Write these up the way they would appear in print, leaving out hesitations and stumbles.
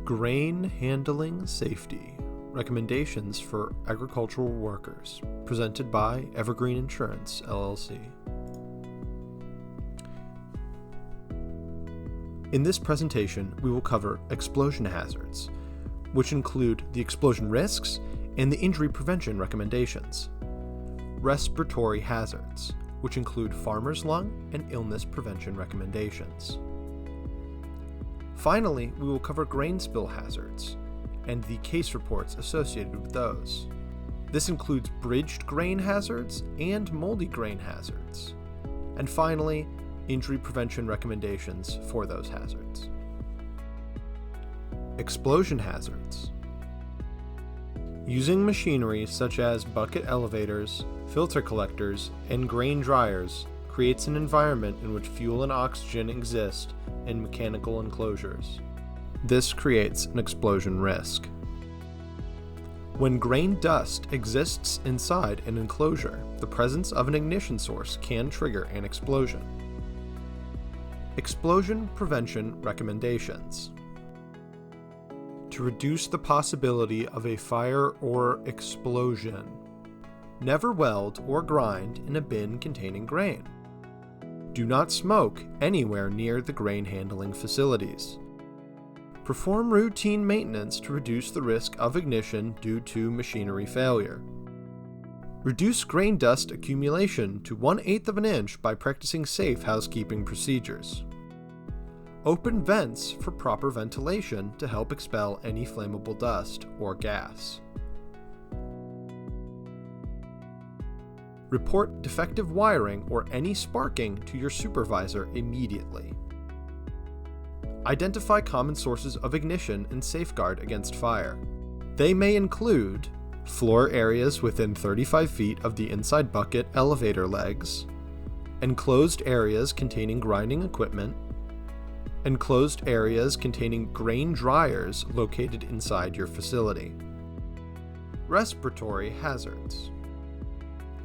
Grain Handling Safety Recommendations for Agricultural Workers, presented by Evergreen Insurance, LLC. In this presentation, we will cover explosion hazards, which include the explosion risks and the injury prevention recommendations. Respiratory hazards, which include farmer's lung and illness prevention recommendations. Finally, we will cover grain spill hazards and the case reports associated with those. This includes bridged grain hazards and moldy grain hazards. And finally, injury prevention recommendations for those hazards. Explosion hazards. Using machinery such as bucket elevators, filter collectors, and grain dryers creates an environment in which fuel and oxygen exist in mechanical enclosures. This creates an explosion risk. When grain dust exists inside an enclosure, the presence of an ignition source can trigger an explosion. Explosion prevention recommendations. To reduce the possibility of a fire or explosion, never weld or grind in a bin containing grain. Do not smoke anywhere near the grain handling facilities. Perform routine maintenance to reduce the risk of ignition due to machinery failure. Reduce grain dust accumulation to 1/8 of an inch by practicing safe housekeeping procedures. Open vents for proper ventilation to help expel any flammable dust or gas. Report defective wiring or any sparking to your supervisor immediately. Identify common sources of ignition and safeguard against fire. They may include floor areas within 35 feet of the inside bucket elevator legs, enclosed areas containing grinding equipment, enclosed areas containing grain dryers located inside your facility. Respiratory hazards.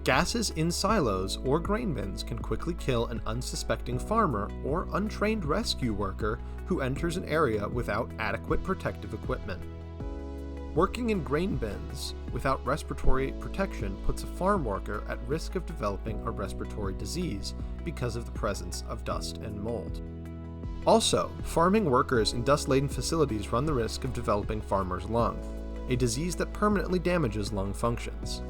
Gases in silos or grain bins can quickly kill an unsuspecting farmer or untrained rescue worker who enters an area without adequate protective equipment. Working in grain bins without respiratory protection puts a farm worker at risk of developing a respiratory disease because of the presence of dust and mold. Also, farming workers in dust-laden facilities run the risk of developing farmer's lung, a disease that permanently damages lung functions.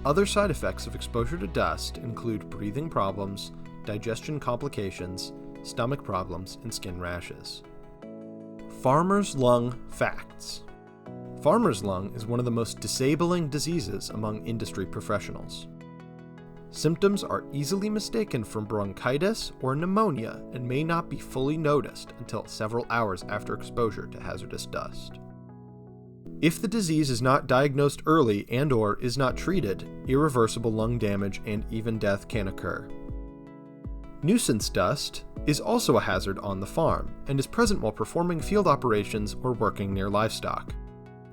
Other side effects of exposure to dust include breathing problems, digestion complications, stomach problems, and skin rashes. Farmer's lung facts. Farmer's lung is one of the most disabling diseases among industry professionals. Symptoms are easily mistaken for bronchitis or pneumonia and may not be fully noticed until several hours after exposure to hazardous dust. If the disease is not diagnosed early and/or is not treated, irreversible lung damage and even death can occur. Nuisance dust is also a hazard on the farm and is present while performing field operations or working near livestock.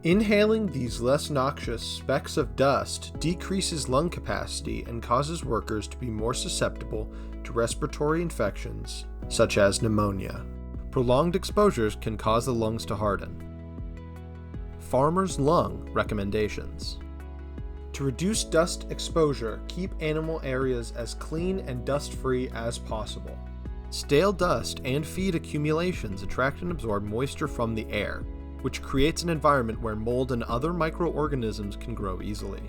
Inhaling these less noxious specks of dust decreases lung capacity and causes workers to be more susceptible to respiratory infections, such as pneumonia. Prolonged exposures can cause the lungs to harden. Farmer's lung recommendations. To reduce dust exposure, keep animal areas as clean and dust-free as possible. Stale dust and feed accumulations attract and absorb moisture from the air, which creates an environment where mold and other microorganisms can grow easily.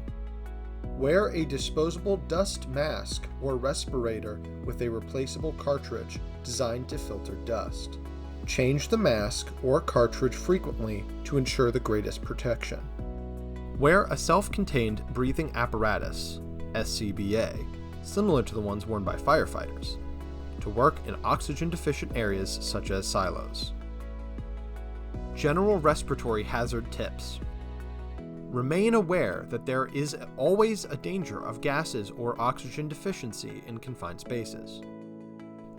Wear a disposable dust mask or respirator with a replaceable cartridge designed to filter dust. Change the mask or cartridge frequently to ensure the greatest protection. Wear a self-contained breathing apparatus, SCBA, similar to the ones worn by firefighters, to work in oxygen-deficient areas such as silos. General respiratory hazard tips. Remain aware that there is always a danger of gases or oxygen deficiency in confined spaces.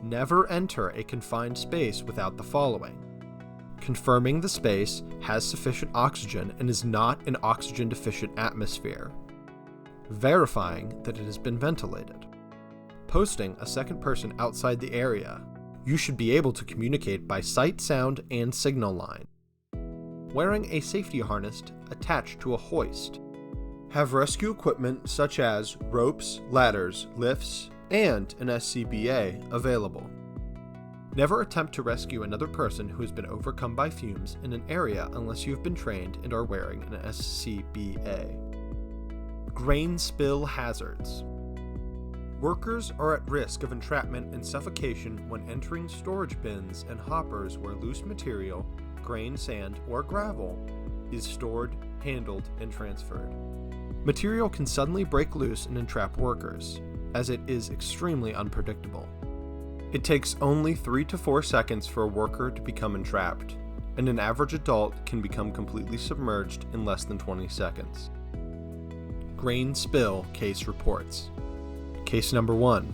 Never enter a confined space without the following: confirming the space has sufficient oxygen and is not an oxygen-deficient atmosphere, verifying that it has been ventilated, posting a second person outside the area. You should be able to communicate by sight, sound, and signal line. wearing a safety harness attached to a hoist. Have rescue equipment such as ropes, ladders, lifts, and an SCBA available. Never attempt to rescue another person who has been overcome by fumes in an area unless you have been trained and are wearing an SCBA. Grain spill hazards. Workers are at risk of entrapment and suffocation when entering storage bins and hoppers where loose material, grain, sand, or gravel is stored, handled, and transferred. Material can suddenly break loose and entrap workers, as it is extremely unpredictable. It takes only 3 to 4 seconds for a worker to become entrapped, and an average adult can become completely submerged in less than 20 seconds. Grain spill case reports. Case number 1.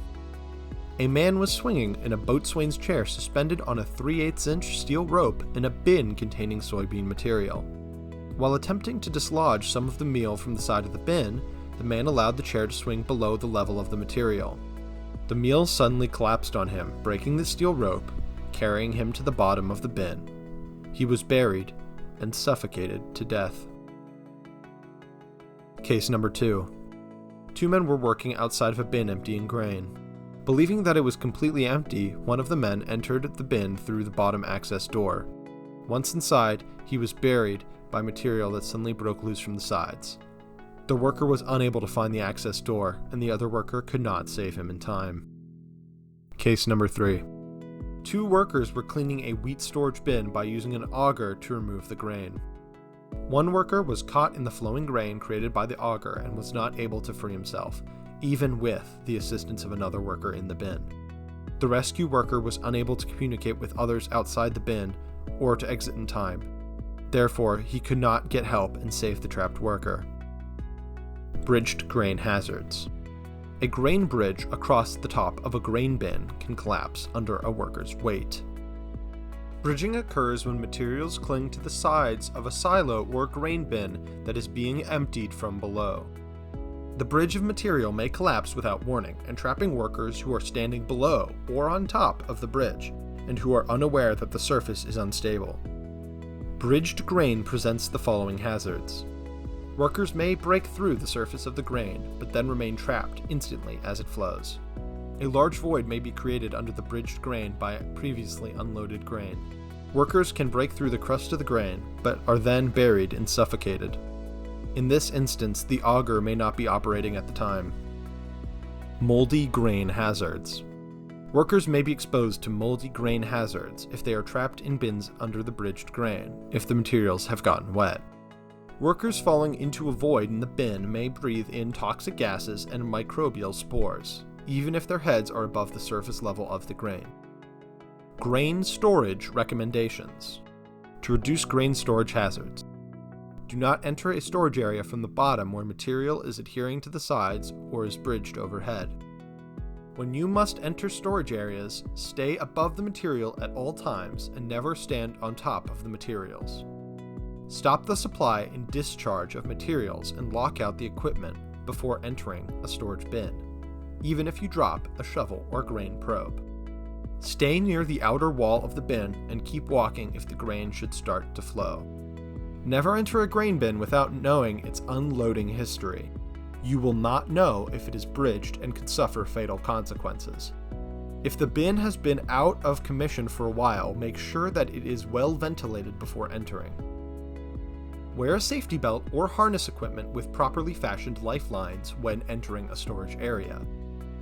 A man was swinging in a boatswain's chair suspended on a 3/8-inch steel rope in a bin containing soybean material. While attempting to dislodge some of the meal from the side of the bin, the man allowed the chair to swing below the level of the material. The meal suddenly collapsed on him, breaking the steel rope, carrying him to the bottom of the bin. He was buried and suffocated to death. Case number 2. 2 men were working outside of a bin emptying grain. Believing that it was completely empty, one of the men entered the bin through the bottom access door. Once inside, he was buried by material that suddenly broke loose from the sides. The worker was unable to find the access door, and the other worker could not save him in time. Case number 3. 2 workers were cleaning a wheat storage bin by using an auger to remove the grain. One worker was caught in the flowing grain created by the auger and was not able to free himself, even with the assistance of another worker in the bin. The rescue worker was unable to communicate with others outside the bin or to exit in time. Therefore, he could not get help and save the trapped worker. Bridged grain hazards. A grain bridge across the top of a grain bin can collapse under a worker's weight. Bridging occurs when materials cling to the sides of a silo or grain bin that is being emptied from below. The bridge of material may collapse without warning, entrapping workers who are standing below or on top of the bridge, and who are unaware that the surface is unstable. Bridged grain presents the following hazards. Workers may break through the surface of the grain, but then remain trapped instantly as it flows. A large void may be created under the bridged grain by previously unloaded grain. Workers can break through the crust of the grain, but are then buried and suffocated. In this instance, the auger may not be operating at the time. Moldy grain hazards. Workers may be exposed to moldy grain hazards if they are trapped in bins under the bridged grain, if the materials have gotten wet. Workers falling into a void in the bin may breathe in toxic gases and microbial spores, even if their heads are above the surface level of the grain. Grain storage recommendations. To reduce grain storage hazards. Do not enter a storage area from the bottom where material is adhering to the sides or is bridged overhead. When you must enter storage areas, stay above the material at all times and never stand on top of the materials. Stop the supply and discharge of materials and lock out the equipment before entering a storage bin, even if you drop a shovel or grain probe. Stay near the outer wall of the bin and keep walking if the grain should start to flow. Never enter a grain bin without knowing its unloading history. You will not know if it is bridged and could suffer fatal consequences. If the bin has been out of commission for a while, make sure that it is well ventilated before entering. Wear a safety belt or harness equipment with properly fashioned lifelines when entering a storage area.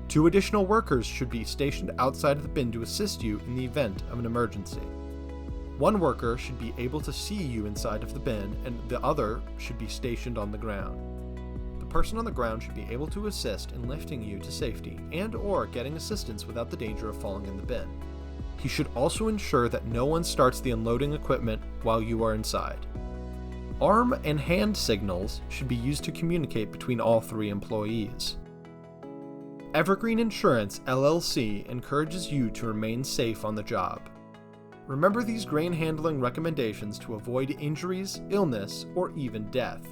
2 additional workers should be stationed outside of the bin to assist you in the event of an emergency. 1 worker should be able to see you inside of the bin, and the other should be stationed on the ground. The person on the ground should be able to assist in lifting you to safety and/or getting assistance without the danger of falling in the bin. He should also ensure that no one starts the unloading equipment while you are inside. Arm and hand signals should be used to communicate between all 3 employees. Evergreen Insurance, LLC encourages you to remain safe on the job. Remember these grain handling recommendations to avoid injuries, illness, or even death.